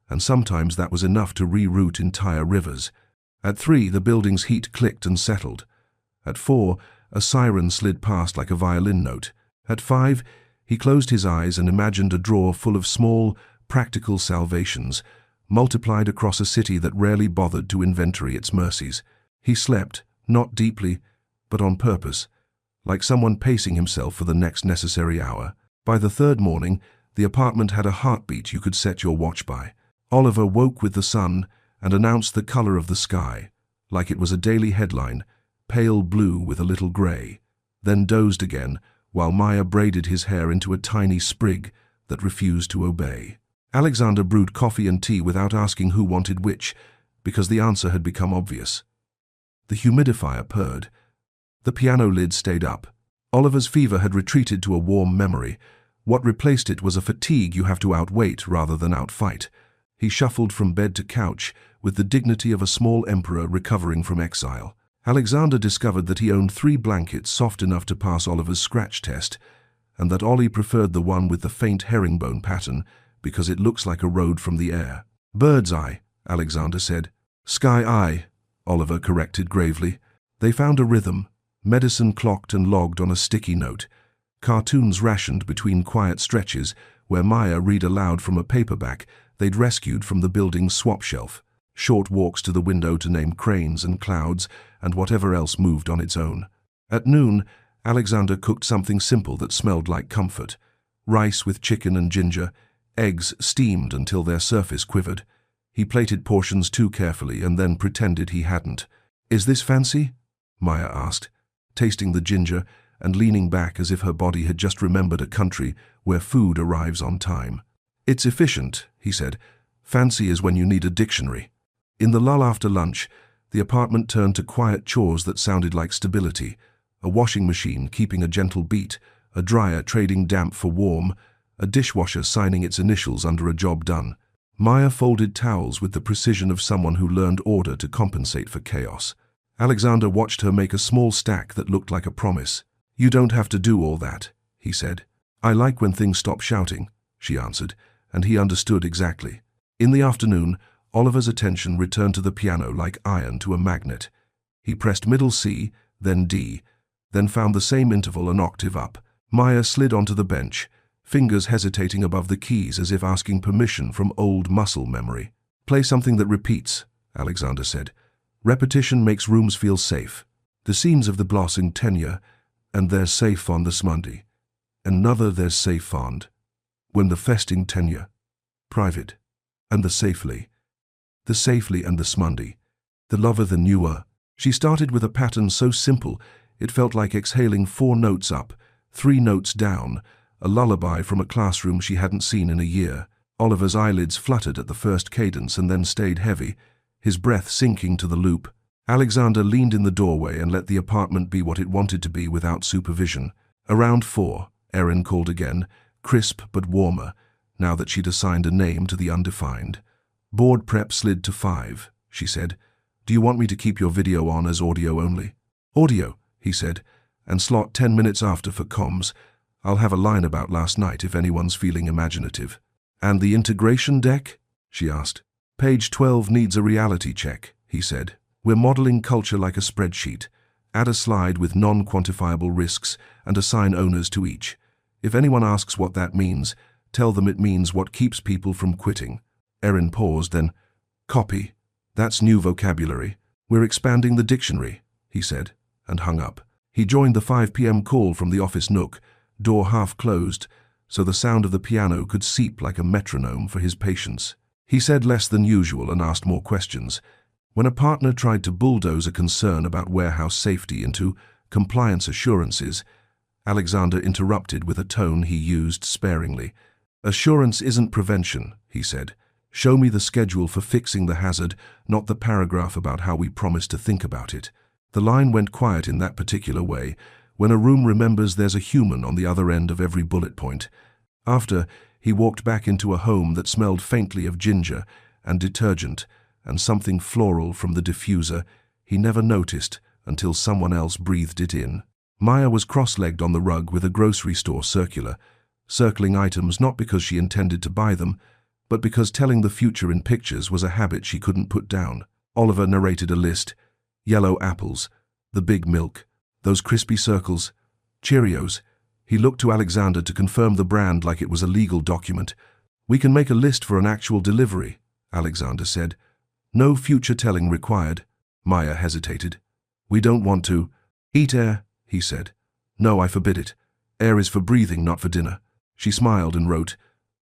and sometimes that was enough to reroute entire rivers. At 3, the building's heat clicked and settled. At 4, a siren slid past like a violin note. At 5, he closed his eyes and imagined a drawer full of small, practical salvations, multiplied across a city that rarely bothered to inventory its mercies. He slept, not deeply, but on purpose, like someone pacing himself for the next necessary hour. By the 3rd morning, the apartment had a heartbeat you could set your watch by. Oliver woke with the sun and announced the color of the sky, like it was a daily headline, pale blue with a little gray, then dozed again while Maya braided his hair into a tiny sprig that refused to obey. Alexander brewed coffee and tea without asking who wanted which, because the answer had become obvious. The humidifier purred. The piano lid stayed up. Oliver's fever had retreated to a warm memory. What replaced it was a fatigue you have to outwait rather than outfight. He shuffled from bed to couch with the dignity of a small emperor recovering from exile. Alexander discovered that he owned 3 blankets soft enough to pass Oliver's scratch test, and that Ollie preferred the one with the faint herringbone pattern because it looks like a road from the air. "Bird's eye," Alexander said. "Sky eye," Oliver corrected gravely. They found a rhythm, medicine clocked and logged on a sticky note, cartoons rationed between quiet stretches where Maya read aloud from a paperback they'd rescued from the building's swap shelf, short walks to the window to name cranes and clouds and whatever else moved on its own. At noon, Alexander cooked something simple that smelled like comfort: rice with chicken and ginger, eggs steamed until their surface quivered. He plated portions too carefully and then pretended he hadn't. "Is this fancy?" Maya asked, tasting the ginger and leaning back as if her body had just remembered a country where food arrives on time. "It's efficient," he said. "Fancy is when you need a dictionary." In the lull after lunch, the apartment turned to quiet chores that sounded like stability: a washing machine keeping a gentle beat, a dryer trading damp for warm, a dishwasher signing its initials under a job done. Maya folded towels with the precision of someone who learned order to compensate for chaos. Alexander watched her make a small stack that looked like a promise. "You don't have to do all that," he said. "I like when things stop shouting," she answered, and he understood exactly. In the afternoon, Oliver's attention returned to the piano like iron to a magnet. He pressed middle C, then D, then found the same interval an octave up. Maya slid onto the bench, fingers hesitating above the keys as if asking permission from old muscle memory. "Play something that repeats," Alexander said. "Repetition makes rooms feel safe. The scenes of the blossoming tenure, and there's safe on the Smundy. Another there's safe fond. When the festing tenure. Private. And the safely and the Smundy. The lover the newer." She started with a pattern so simple it felt like exhaling 4 notes up, 3 notes down, a lullaby from a classroom she hadn't seen in a year. Oliver's eyelids fluttered at the first cadence and then stayed heavy, his breath sinking to the loop. Alexander leaned in the doorway and let the apartment be what it wanted to be without supervision. Around 4, Erin called again, crisp but warmer, now that she'd assigned a name to the undefined. "Board prep slid to 5, she said. Do you want me to keep your video on as audio only? Audio, he said, and slot 10 minutes after for comms. I'll have a line about last night if anyone's feeling imaginative. And the integration deck? She asked. Page 12 needs a reality check, he said. We're modeling culture like a spreadsheet. Add a slide with non-quantifiable risks and assign owners to each. If anyone asks what that means, tell them it means what keeps people from quitting. Erin paused, then, copy. That's new vocabulary. We're expanding the dictionary, he said, and hung up. He joined the 5 p.m. call from the office nook, door half closed, so the sound of the piano could seep like a metronome for his patience. He said less than usual and asked more questions. When a partner tried to bulldoze a concern about warehouse safety into compliance assurances, Alexander interrupted with a tone he used sparingly. Assurance isn't prevention, he said. Show me the schedule for fixing the hazard, not the paragraph about how we promise to think about it. The line went quiet in that particular way, when a room remembers there's a human on the other end of every bullet point. After, he walked back into a home that smelled faintly of ginger and detergent and something floral from the diffuser he never noticed until someone else breathed it in. Maya was cross-legged on the rug with a grocery store circular, circling items not because she intended to buy them, but because telling the future in pictures was a habit she couldn't put down. Oliver narrated a list. Yellow apples, the big milk, those crispy circles, Cheerios. He looked to Alexander to confirm the brand like it was a legal document. We can make a list for an actual delivery, Alexander said. No future telling required. Maya hesitated. We don't want to eat air, he said. No, I forbid it. Air is for breathing, not for dinner. She smiled and wrote,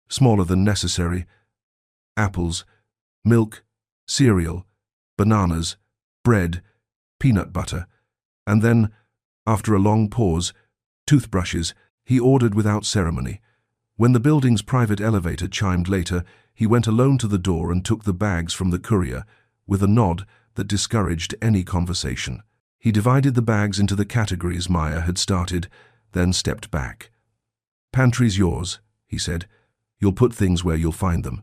smaller than necessary, apples, milk, cereal, bananas, bread, peanut butter, and then, after a long pause, toothbrushes, he ordered without ceremony. When the building's private elevator chimed later, he went alone to the door and took the bags from the courier, with a nod that discouraged any conversation. He divided the bags into the categories Maya had started, then stepped back. Pantry's yours, he said. You'll put things where you'll find them.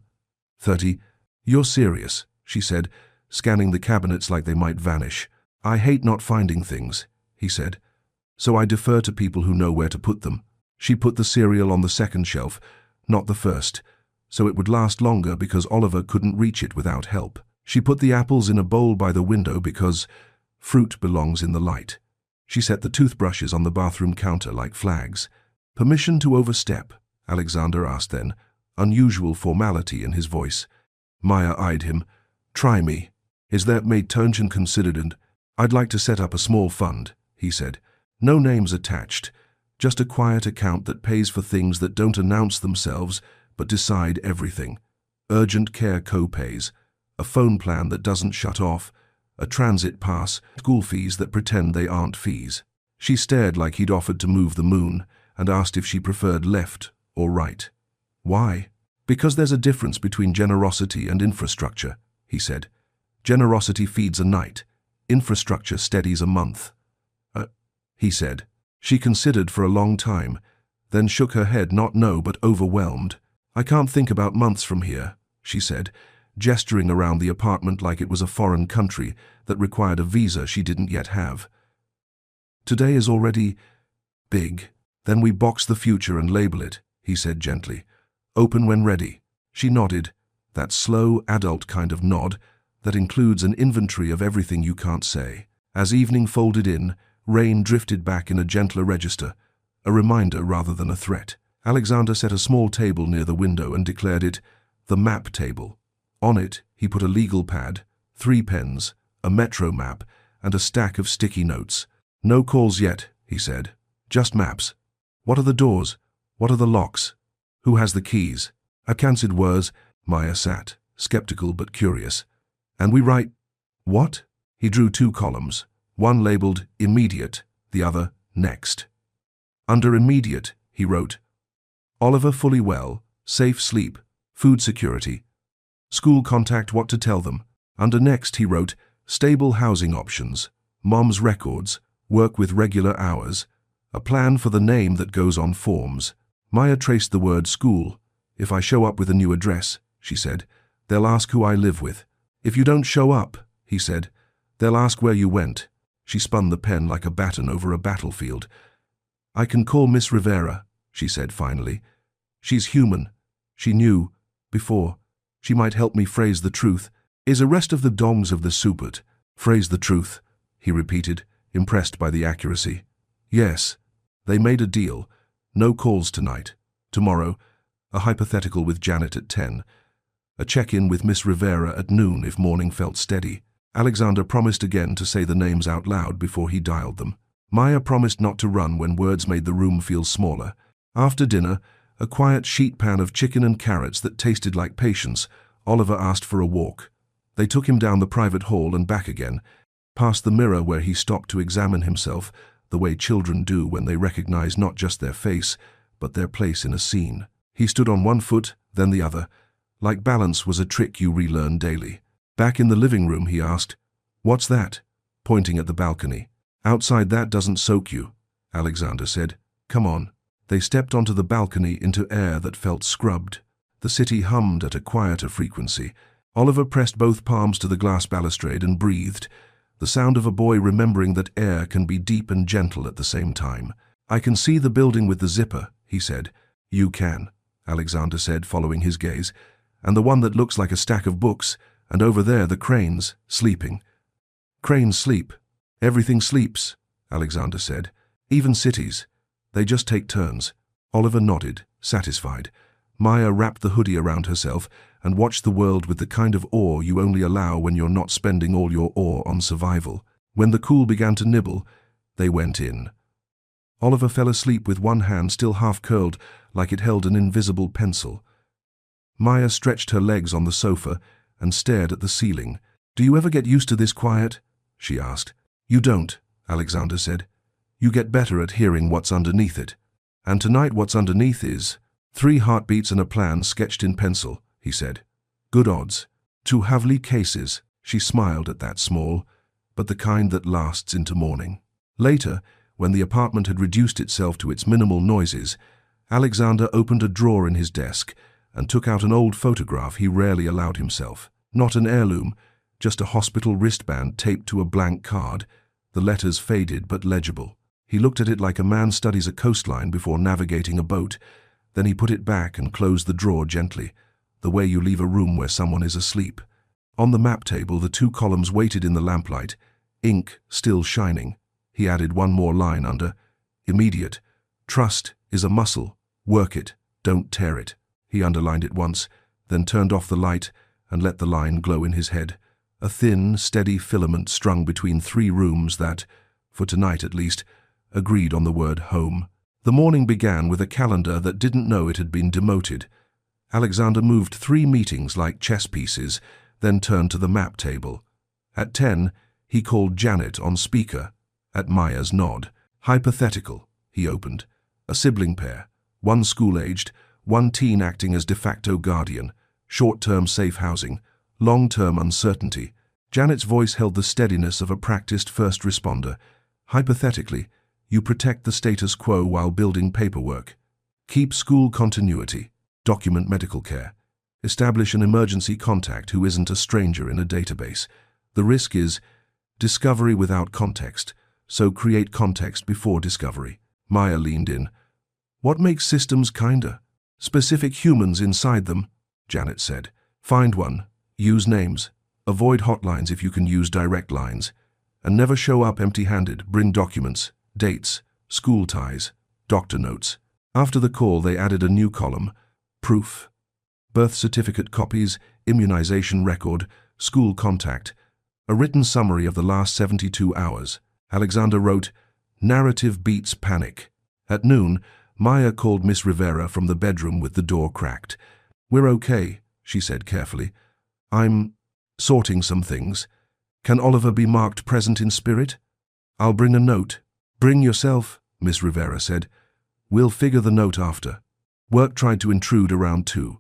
30. You're serious, she said, scanning the cabinets like they might vanish. I hate not finding things, he said. So I defer to people who know where to put them. She put the cereal on the second shelf, not the first, so it would last longer because Oliver couldn't reach it without help. She put the apples in a bowl by the window because fruit belongs in the light. She set the toothbrushes on the bathroom counter like flags. Permission to overstep, Alexander asked then, unusual formality in his voice. Maya eyed him. Try me. Is that made Turnchen considered and I'd like to set up a small fund, he said. No names attached, just a quiet account that pays for things that don't announce themselves but decide everything. Urgent care co-pays, a phone plan that doesn't shut off, a transit pass, school fees that pretend they aren't fees. She stared like he'd offered to move the moon and asked if she preferred left or right. Why? Because there's a difference between generosity and infrastructure, he said. Generosity feeds a night. Infrastructure steadies a month. He said. She considered for a long time, then shook her head, not no, but overwhelmed. I can't think about months from here, she said, gesturing around the apartment like it was a foreign country that required a visa she didn't yet have. Today is already big. Then we box the future and label it, he said gently. Open when ready. She nodded, that slow, adult kind of nod that includes an inventory of everything you can't say. As evening folded in, rain drifted back in a gentler register, a reminder rather than a threat. Alexander set a small table near the window and declared it the map table. On it, he put a legal pad, 3 pens, a metro map, and a stack of sticky notes. No calls yet, he said. Just maps. What are the doors? What are the locks? Who has the keys? Akancid words. Maya sat, skeptical but curious. And we write, what? He drew 2 columns, one labeled immediate, the other next. Under immediate, he wrote, Oliver fully well, safe sleep, food security. School contact, what to tell them. Under next, he wrote, stable housing options, mom's records, work with regular hours, a plan for the name that goes on forms. Maya traced the word school. If I show up with a new address, she said, they'll ask who I live with. If you don't show up, he said, They'll ask where you went. She spun the pen like a baton over a battlefield. I can call Miss Rivera, she said finally. She's human. She knew, before. She might help me phrase the truth. Is a rest of the dongs of the supert. Phrase the truth, he repeated, impressed by the accuracy. Yes. They made a deal. No calls tonight. Tomorrow, a hypothetical with Janet at 10. A check-in with Miss Rivera at noon if morning felt steady. Alexander promised again to say the names out loud before he dialed them. Maya promised not to run when words made the room feel smaller. After dinner, a quiet sheet pan of chicken and carrots that tasted like patience, Oliver asked for a walk. They took him down the private hall and back again, past the mirror where he stopped to examine himself, the way children do when they recognize not just their face, but their place in a scene. He stood on one foot, then the other. Like balance was a trick you relearn daily. Back in the living room, he asked, "What's that?" pointing at the balcony. "Outside that doesn't soak you," Alexander said. "Come on." They stepped onto the balcony into air that felt scrubbed. The city hummed at a quieter frequency. Oliver pressed both palms to the glass balustrade and breathed, the sound of a boy remembering that air can be deep and gentle at the same time. "I can see the building with the zipper," he said. "You can," Alexander said, following his gaze. "And the one that looks like a stack of books, and over there the cranes, sleeping." "Cranes sleep. Everything sleeps," Alexander said. "Even cities. They just take turns." Oliver nodded, satisfied. Maya wrapped the hoodie around herself and watched the world with the kind of awe you only allow when you're not spending all your awe on survival. When the cool began to nibble, they went in. Oliver fell asleep with one hand still half-curled like it held an invisible pencil. Maya stretched her legs on the sofa and stared at the ceiling. "Do you ever get used to this quiet?" she asked. "You don't," Alexander said. "You get better at hearing what's underneath it. And tonight what's underneath is 3 heartbeats and a plan sketched in pencil," he said. "Good odds. 2 Havli cases." She smiled at that small, but the kind that lasts into morning. Later, when the apartment had reduced itself to its minimal noises, Alexander opened a drawer in his desk and took out an old photograph he rarely allowed himself. Not an heirloom, just a hospital wristband taped to a blank card, the letters faded but legible. He looked at it like a man studies a coastline before navigating a boat. Then he put it back and closed the drawer gently, the way you leave a room where someone is asleep. On the map table, the 2 columns waited in the lamplight, ink still shining. He added one more line under, "Immediate. Trust is a muscle. Work it. Don't tear it." He underlined it once, then turned off the light and let the line glow in his head. A thin, steady filament strung between 3 rooms that, for tonight at least, agreed on the word home. The morning began with a calendar that didn't know it had been demoted. Alexander moved 3 meetings like chess pieces, then turned to the map table. At 10, he called Janet on speaker. At Maya's nod. "Hypothetical," he opened. "A sibling pair, 1 school-aged, 1 teen acting as de facto guardian, short-term safe housing, long-term uncertainty." Janet's voice held the steadiness of a practiced first responder. "Hypothetically, you protect the status quo while building paperwork. Keep school continuity. Document medical care. Establish an emergency contact who isn't a stranger in a database. The risk is discovery without context, so create context before discovery." Maya leaned in. "What makes systems kinder? Specific humans inside them," Janet said. "Find one. Use names. Avoid hotlines if you can use direct lines. And never show up empty-handed. Bring documents, dates, school ties, doctor notes." After the call, they added a new column, proof. Birth certificate copies, immunization record, school contact. A written summary of the last 72 hours. Alexander wrote, "Narrative beats panic." At noon, Maya called Miss Rivera from the bedroom with the door cracked. "We're okay," she said carefully. "I'm sorting some things. Can Oliver be marked present in spirit?" "I'll bring a note." "Bring yourself," Miss Rivera said. "We'll figure the note after." Work tried to intrude around 2.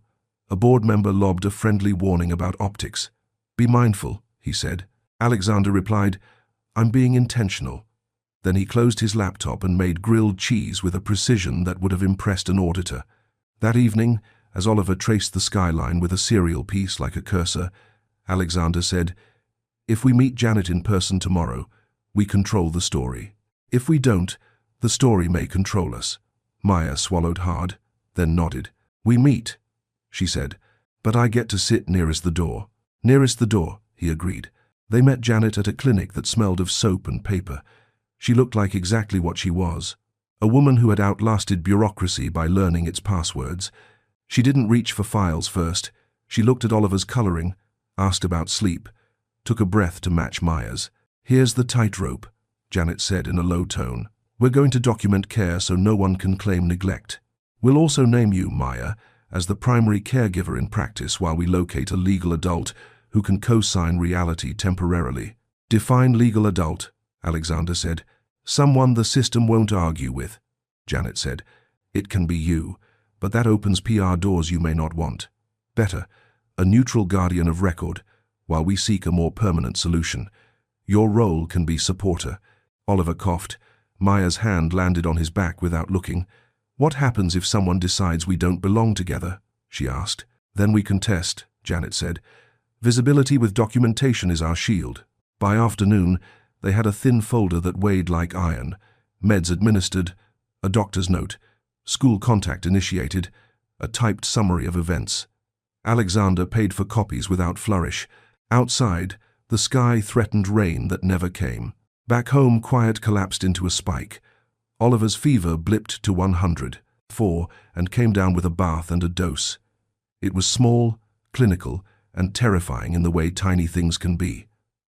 A board member lobbed a friendly warning about optics. "Be mindful," he said. Alexander replied, "I'm being intentional." Then he closed his laptop and made grilled cheese with a precision that would have impressed an auditor. That evening, as Oliver traced the skyline with a cereal piece like a cursor, Alexander said, If we meet Janet in person tomorrow, we control the story. If we don't, the story may control us. Maya swallowed hard, then nodded. We meet, she said, but I get to sit nearest the door. Nearest the door, he agreed. They met Janet at a clinic that smelled of soap and paper. She looked like exactly what she was, a woman who had outlasted bureaucracy by learning its passwords. She didn't reach for files first. She looked at Oliver's coloring, asked about sleep, took a breath to match Maya's. Here's the tightrope, Janet said in a low tone. We're going to document care so no one can claim neglect. We'll also name you, Maya, as the primary caregiver in practice while we locate a legal adult who can co-sign reality temporarily. Define legal adult, Alexander said. Someone the system won't argue with, Janet said. It can be you, but that opens PR doors you may not want. Better, a neutral guardian of record, while we seek a more permanent solution. Your role can be supporter. Oliver coughed. Maya's hand landed on his back without looking. What happens if someone decides we don't belong together? She asked. Then we contest, Janet said. Visibility with documentation is our shield. By afternoon, they had a thin folder that weighed like iron. Meds administered, a doctor's note, school contact initiated, a typed summary of events. Alexander paid for copies without flourish. Outside, the sky threatened rain that never came. Back home, quiet collapsed into a spike. Oliver's fever blipped to 104 and came down with a bath and a dose. It was small, clinical, and terrifying in the way tiny things can be.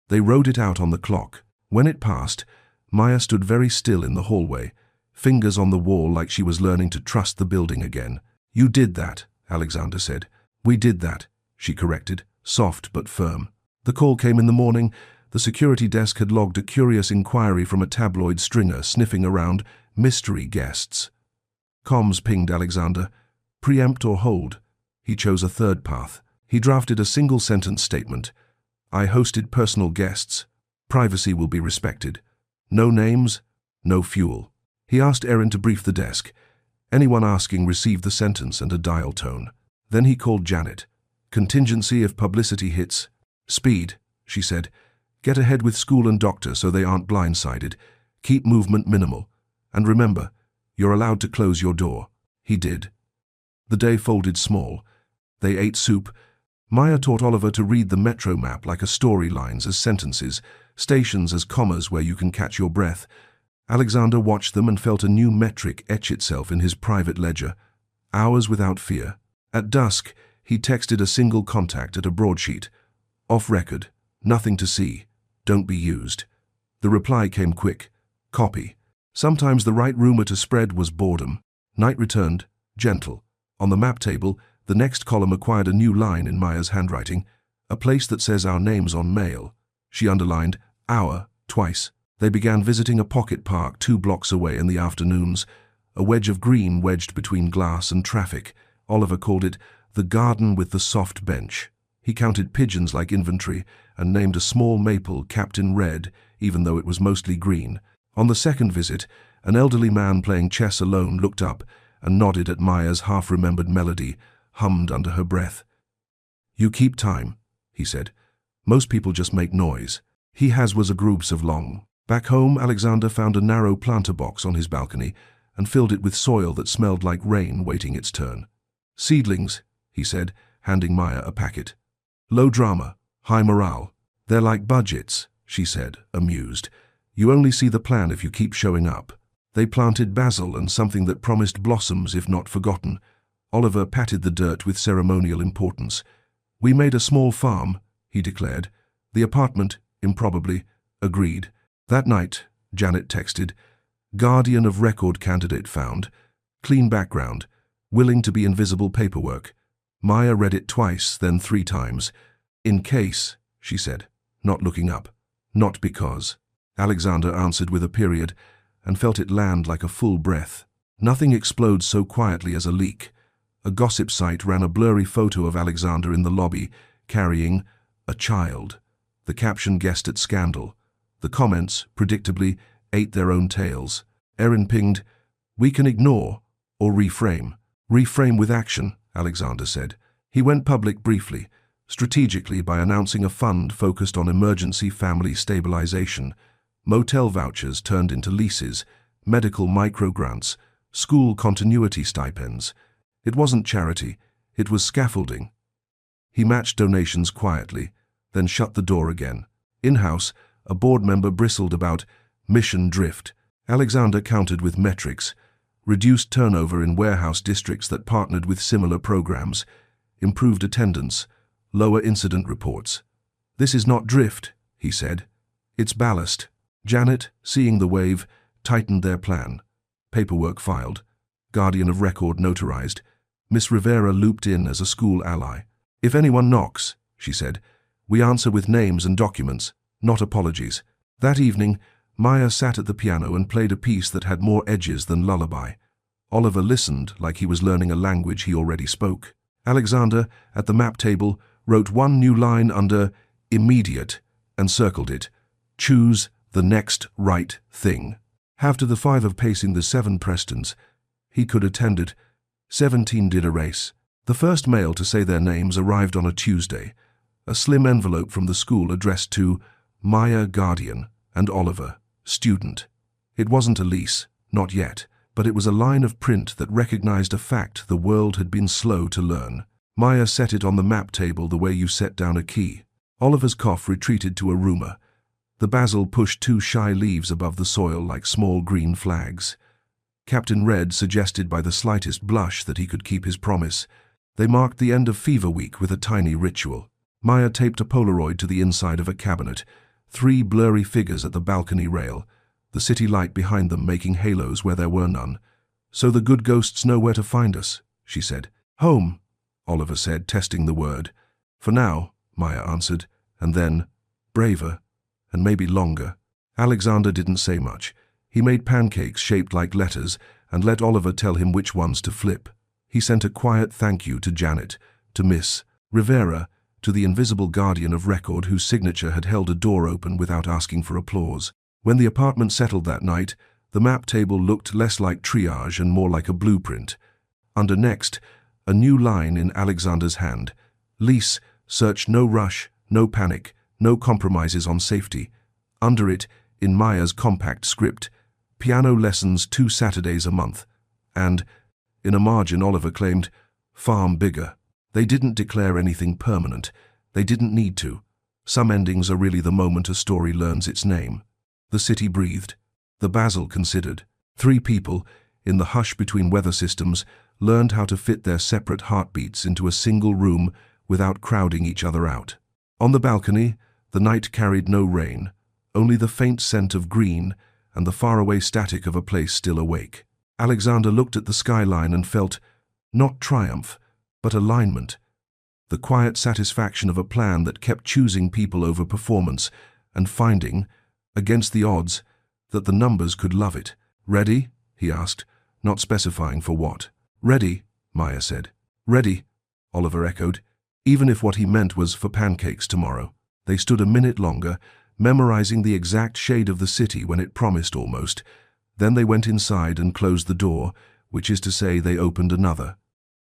They wrote it out on the clock. When it passed, Maya stood very still in the hallway, fingers on the wall like she was learning to trust the building again. You did that, Alexander said. We did that, she corrected, soft but firm. The call came in the morning. The security desk had logged a curious inquiry from a tabloid stringer sniffing around mystery guests. Comms pinged Alexander. Preempt or hold? He chose a third path. He drafted a single-sentence statement. I hosted personal guests. Privacy will be respected. No names, no fuel. He asked Erin to brief the desk. Anyone asking received the sentence and a dial tone. Then he called Janet. Contingency if publicity hits. Speed, she said. Get ahead with school and doctor so they aren't blindsided. Keep movement minimal. And remember, you're allowed to close your door. He did. The day folded small. They ate soup. Maya taught Oliver to read the metro map like a storylines as sentences, stations as commas where you can catch your breath. Alexander watched them and felt a new metric etch itself in his private ledger. Hours without fear. At dusk, he texted a single contact at a broadsheet. Off record. Nothing to see. Don't be used. The reply came quick. Copy. Sometimes the right rumor to spread was boredom. Night returned, gentle. On the map table, the next column acquired a new line in Maya's handwriting, a place that says our names on mail. She underlined our twice. They began visiting a pocket park 2 blocks away in the afternoons, a wedge of green wedged between glass and traffic. Oliver called it the garden with the soft bench. He counted pigeons like inventory and named a small maple capped in red, even though it was mostly green. On the second visit, an elderly man playing chess alone looked up and nodded at Maya's half-remembered melody, hummed under her breath. You keep time, he said. Most people just make noise. He has was a groups of long. Back home, Alexander found a narrow planter box on his balcony and filled it with soil that smelled like rain waiting its turn. Seedlings, he said, handing Maya a packet. Low drama, high morale. They're like budgets, she said, amused. You only see the plan if you keep showing up. They planted basil and something that promised blossoms if not forgotten. Oliver patted the dirt with ceremonial importance. We made a small farm, he declared. The apartment, improbably, agreed. That night, Janet texted, Guardian of record candidate found. Clean background. Willing to be invisible paperwork. Maya read it twice, then 3 times. In case, she said, not looking up. Not because. Alexander answered with a period and felt it land like a full breath. Nothing explodes so quietly as a leak. A gossip site ran a blurry photo of Alexander in the lobby, carrying a child. The caption guessed at scandal. The comments, predictably, ate their own tails. Erin pinged, we can ignore or reframe. Reframe with action, Alexander said. He went public briefly. strategically by announcing a fund focused on emergency family stabilization. Motel vouchers turned into leases, medical microgrants, school continuity stipends. It wasn't charity, it was scaffolding. He matched donations quietly, then shut the door again. In-house, a board member bristled about mission drift. Alexander countered with metrics: reduced turnover in warehouse districts that partnered with similar programs, improved attendance, lower incident reports. "This is not drift," he said. "It's ballast." Janet, seeing the wave, tightened their plan. Paperwork filed. Guardian of record notarized. Miss Rivera looped in as a school ally. "If anyone knocks," she said, "we answer with names and documents, not apologies." That evening, Maya sat at the piano and played a piece that had more edges than lullaby. Oliver listened like he was learning a language he already spoke. Alexander, at the map table, wrote one new line under immediate and circled it. Choose the next right thing. After the 5 of pacing the 7 Prestons, he could attend it. 17 did a race. The first mail to say their names arrived on a Tuesday, a slim envelope from the school addressed to Maya, Guardian, and Oliver, Student. It wasn't a lease, not yet, but it was a line of print that recognized a fact the world had been slow to learn. Maya set it on the map table the way you set down a key. Oliver's cough retreated to a rumor. The basil pushed 2 shy leaves above the soil like small green flags. Captain Red suggested by the slightest blush that he could keep his promise. They marked the end of Fever Week with a tiny ritual. Maya taped a Polaroid to the inside of a cabinet, 3 blurry figures at the balcony rail, the city light behind them making halos where there were none. "So the good ghosts know where to find us," she said. "Home," Oliver said, testing the word. "For now," Maya answered, and then, braver, and maybe longer. Alexander didn't say much. He made pancakes shaped like letters and let Oliver tell him which ones to flip. He sent a quiet thank you to Janet, to Miss Rivera, to the invisible guardian of record whose signature had held a door open without asking for applause. When the apartment settled that night, the map table looked less like triage and more like a blueprint. Under next, a new line in Alexander's hand. Lease, search no rush, no panic, no compromises on safety. Under it, in Maya's compact script, piano lessons 2 Saturdays a month. And, in a margin, Oliver claimed, farm bigger. They didn't declare anything permanent. They didn't need to. Some endings are really the moment a story learns its name. The city breathed. The basil considered. 3 people, in the hush between weather systems, learned how to fit their separate heartbeats into a single room without crowding each other out. On the balcony, the night carried no rain, only the faint scent of green and the faraway static of a place still awake. Alexander looked at the skyline and felt, not triumph, but alignment. The quiet satisfaction of a plan that kept choosing people over performance and finding, against the odds, that the numbers could love it. "Ready?" he asked, not specifying for what. "Ready," Maya said. "Ready," Oliver echoed, even if what he meant was for pancakes tomorrow. They stood a minute longer, memorizing the exact shade of the city when it promised almost. Then they went inside and closed the door, which is to say they opened another.